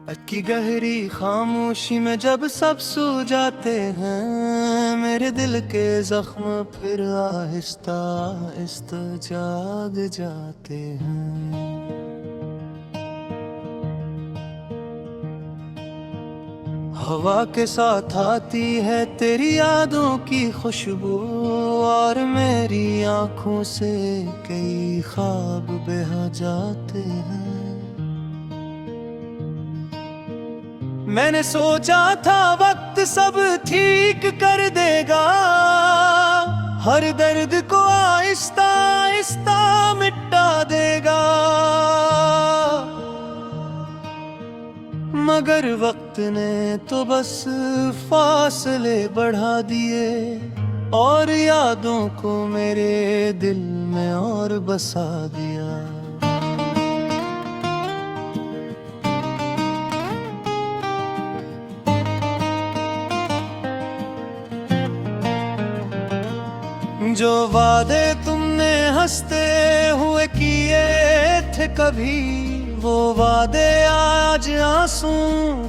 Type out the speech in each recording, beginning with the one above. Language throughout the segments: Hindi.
की गहरी खामोशी में जब सब सो जाते हैं, मेरे दिल के जख्म फिर आहिस्ता आहिस्ता जाग जाते हैं। हवा के साथ आती है तेरी यादों की खुशबू, और मेरी आंखों से कई ख्वाब बह जाते हैं। मैंने सोचा था वक्त सब ठीक कर देगा, हर दर्द को आहिस्ता आहिस्ता मिटा देगा, मगर वक्त ने तो बस फासले बढ़ा दिए, और यादों को मेरे दिल में और बसा दिया। जो वादे तुमने हंसते हुए किए थे कभी, वो वादे आज आंसू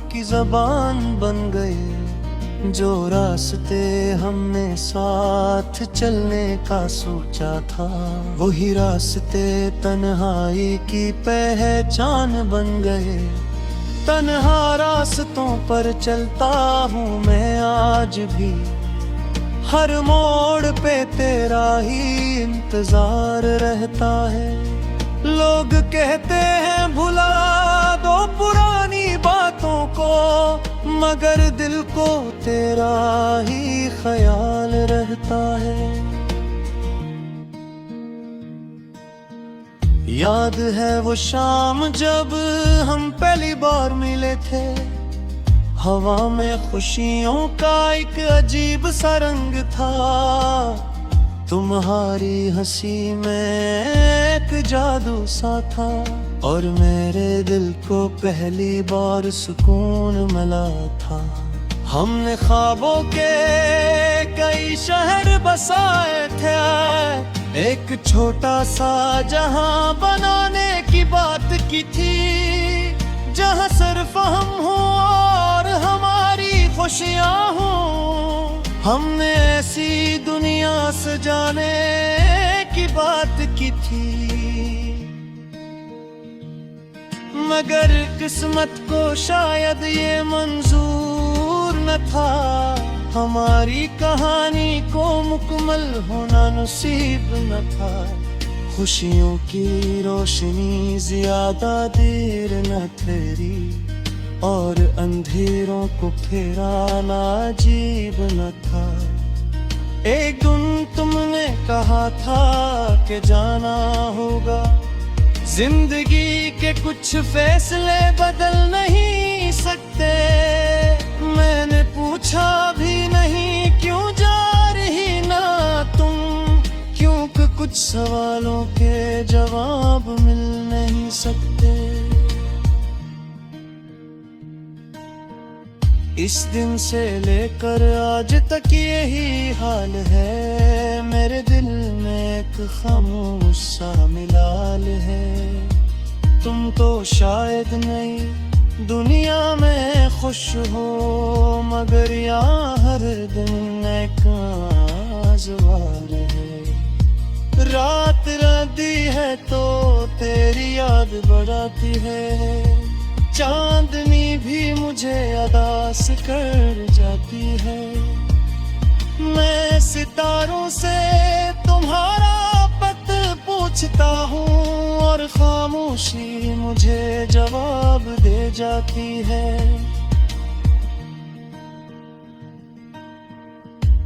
की ज़बान बन गए। जो रास्ते हमने साथ चलने का सोचा था, वही रास्ते तन्हाई की पहचान बन गए। तन्हा रास्तों पर चलता हूँ मैं आज भी, हर मोड़ पे तेरा ही इंतजार रहता है। लोग कहते हैं भुला दो पुरानी बातों को, मगर दिल को तेरा ही ख्याल रहता है। याद है वो शाम जब हम पहली बार मिले थे, हवा में खुशियों का एक अजीब सा रंग था। तुम्हारी हंसी में एक जादू सा था, और मेरे दिल को पहली बार सुकून मिला था। हमने ख्वाबों के कई शहर बसाए थे, एक छोटा सा जहां बनाने की बात की थी, जहां सिर्फ हम हो और हमारी खुशियां हो। हमने ऐसी दुनिया सजाने की बात की थी, मगर किस्मत को शायद ये मंजूर न था। हमारी कहानी को मुकम्मल होना नसीब न था। खुशियों की रोशनी ज्यादा देर न ठहरी, और अंधेरों को फेराना अजीब न था। एक दिन तुमने कहा था कि जाना होगा, जिंदगी के कुछ फैसले बदल नहीं सकते। मैंने पूछा भी नहीं क्यों जा रही ना तुम, क्योंकि कुछ सवालों के जवाब मिल नहीं सकते। इस दिन से लेकर आज तक यही हाल है, मेरे दिल में एक खामोश सा मिलाल है। तुम तो शायद नई दुनिया में खुश हो, मगर यहाँ हर दिन एक आज़वार है। रात राती है तो तेरी याद बढ़ाती है, चांदनी भी मुझे अदास कर जाती है। मैं सितारों से तुम्हारा पत पूछता हूँ, और खामोशी मुझे जवाब दे जाती है।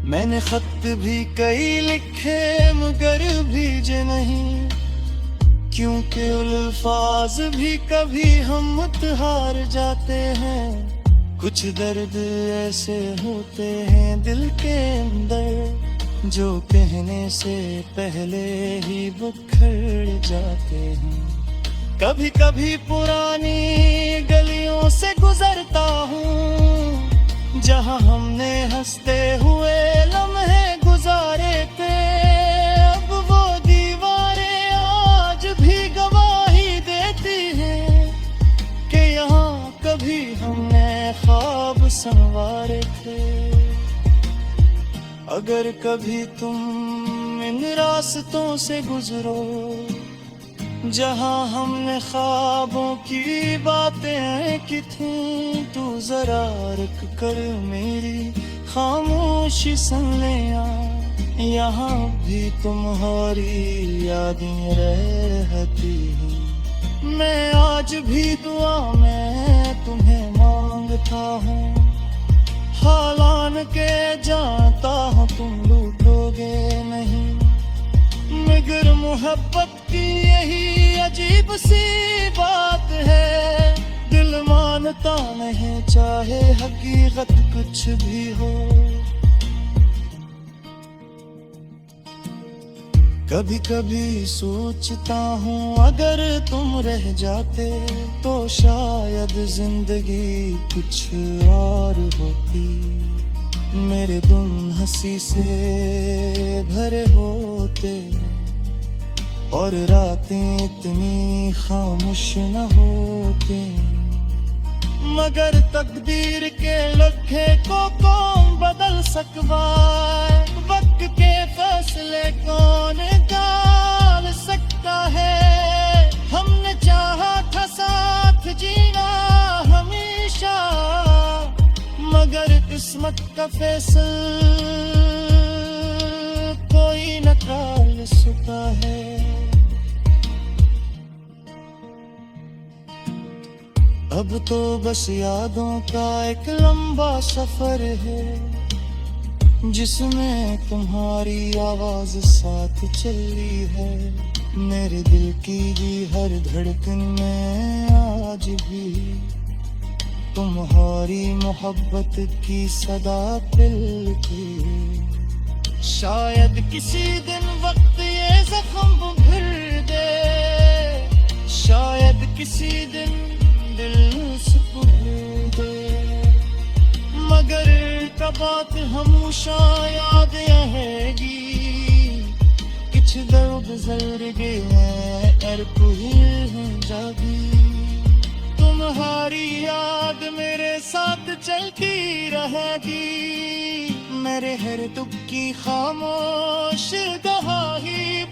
मैंने खत भी कई लिखे मगर भेजे नहीं, क्योंकि अल्फाज भी कभी हम हार जाते हैं। कुछ दर्द ऐसे होते हैं दिल के अंदर, जो कहने से पहले ही बिखर जाते हैं। कभी कभी पुरानी गलियों से गुजरता हूँ, जहाँ हमने हंसते हुए लम्हे गुजारे थे। अब वो दीवारें आज भी गवाही देती हैं कि यहाँ कभी अगर कभी तुम इन रास्तों से गुजरो जहां हमने ख्वाबों की बातें की थी, तू जरा रुक कर मेरी खामोशी सुन ले। यहाँ भी तुम्हारी यादें रहती हैं। मैं आज भी दुआ में तुम्हें मांगता हूँ, हालान के जानता हूँ तुम लूटोगे नहीं, मगर मोहब्बत की यही अजीब सी बात है, दिल मानता नहीं चाहे हकीकत कुछ भी हो। कभी कभी सोचता हूँ अगर तुम रह जाते तो शायद जिंदगी कुछ और होती, मेरे दिन हंसी से भरे होते और रातें इतनी खामोश न होती, मगर तकदीर के लखे को कौन बदल सकता, वक्त के फैसले कौन टाल सकता है। हमने चाहा था साथ जीना हमेशा, मगर किस्मत का फैसला कोई न टाल सकता है। अब तो बस यादों का एक लंबा सफर है, जिसमें तुम्हारी आवाज साथ चली है। मेरे दिल की हर धड़कन में आज भी तुम्हारी मोहब्बत की सदा मिलती है। शायद किसी दिन वक्त ये जख्म भर दे, शायद किसी दिन दिल सुकून दे, मगर बात हमेशा याद रहेगी। कुछ दर्द गुजर गए और कोई जागी, तुम्हारी याद मेरे साथ चलती रहेगी। मेरे हर दुख की खामोश गवाही